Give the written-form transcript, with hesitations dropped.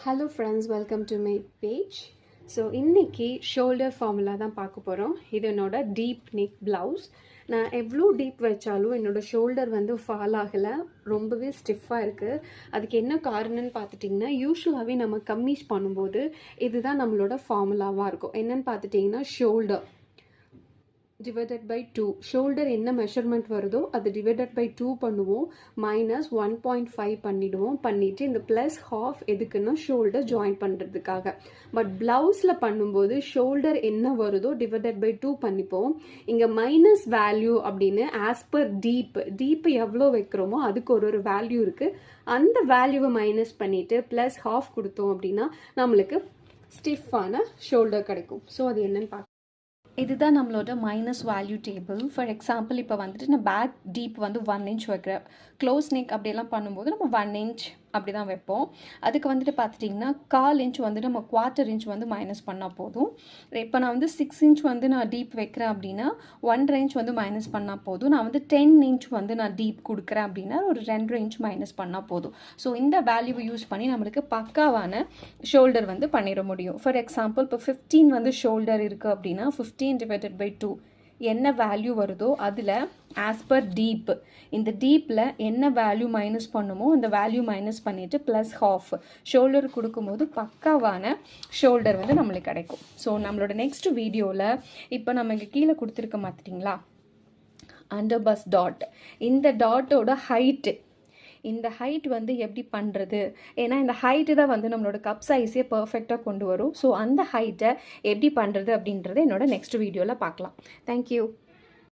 Hello friends, welcome to my page. So இன்றைக்கி shoulder formula தான் பார்க்க போகிறோம். இது என்னோட டீப் நெக் ப்ளவுஸ். நான் எவ்வளோ டீப் வச்சாலும் என்னோடய ஷோல்டர் வந்து ஃபால் ஆகலை, ரொம்பவே ஸ்டிஃபாக இருக்குது. அதுக்கு என்ன காரணம்னு பார்த்துட்டிங்கன்னா, யூஸ்வலாகவே நம்ம கம்மீஸ் பண்ணும்போது இதுதான் நம்மளோட ஃபார்முலாவாக இருக்கும். என்னென்னு பார்த்துட்டிங்கன்னா, ஷோல்டர் டிவைடட் பை 2. ஷோல்டர் என்ன மெஷர்மெண்ட் வருதோ அது டிவைடட் பை 2 பண்ணுவோம், மைனஸ் 1.5 பண்ணிவிடுவோம். பண்ணிவிட்டு இந்த ப்ளஸ் ஹாஃப் எதுக்குன்னா ஷோல்டர் ஜாயின் பண்ணுறதுக்காக. பட் ப்ளவுஸில் பண்ணும்போது ஷோல்டர் என்ன வருதோ டிவைடட் பை 2 பண்ணிப்போம். இங்கே மைனஸ் வேல்யூ அப்படின்னு ஆஸ் பர் டீப் எவ்வளோ வைக்கிறோமோ அதுக்கு ஒரு வேல்யூ இருக்குது. அந்த வேல்யூவை மைனஸ் பண்ணிவிட்டு ப்ளஸ் ஹாஃப் கொடுத்தோம் அப்படின்னா நம்மளுக்கு ஸ்டிஃபான ஷோல்டர் கிடைக்கும். ஸோ அது என்னன்னு பார்க்கலாம். இதுதான் நம்மளோட minus value table. For example இப்போ வந்துட்டு நான் பேக் டீப் வந்து 1 inch வைக்கிறேன். க்ளோஸ் நெக் அப்படியெல்லாம் பண்ணும்போது நம்ம 1 inch அப்படி தான் வைப்போம். அதுக்கு வந்துட்டு பார்த்துட்டிங்கன்னா 1/4 inch வந்து நம்ம 1/4 inch வந்து மைனஸ் பண்ணால் போதும். இப்போ நான் வந்து 6 inch வந்து நான் டீப் வைக்கிறேன் அப்படின்னா 1/2 inch வந்து மைனஸ் பண்ணால் போதும். நான் வந்து 10 inch வந்து நான் டீப் கொடுக்குறேன் அப்படின்னா ஒரு 2.5 inch மைனஸ் பண்ணால் போதும். ஸோ இந்த வேல்யூவை யூஸ் பண்ணி நம்மளுக்கு பக்காவான ஷோல்டர் வந்து பண்ணிட முடியும். ஃபார் எக்ஸாம்பிள் இப்போ 15 வந்து ஷோல்டர் இருக்குது அப்படின்னா 15 டிவைடட் பை 2 என்ன வேல்யூ வருதோ அதில் ஆஸ் பர் டீப், இந்த டீப்பில் என்ன வேல்யூ மைனஸ் பண்ணுமோ அந்த வேல்யூ மைனஸ் பண்ணிவிட்டு ப்ளஸ் ஹாஃப் ஷோல்டர் கொடுக்கும்போது பக்காவான ஷோல்டர் வந்து நம்மளுக்கு கிடைக்கும். ஸோ நம்மளோட நெக்ஸ்ட் வீடியோவில் இப்போ நம்ம இங்கே கீழே கொடுத்துருக்க மாற்றிட்டிங்களா அண்டர் பஸ் டாட், இந்த டாட்டோட ஹைட்டு, இந்த ஹைட் வந்து எப்படி பண்ணுறது, ஏன்னா இந்த ஹைட்டு தான் வந்து நம்மளோட கப் சைஸே பர்ஃபெக்டாக கொண்டு வரும். ஸோ அந்த ஹைட்டை எப்படி பண்ணுறது அப்படின்றத என்னோட நெக்ஸ்ட் வீடியோவில் பார்க்கலாம். தேங்க்யூ.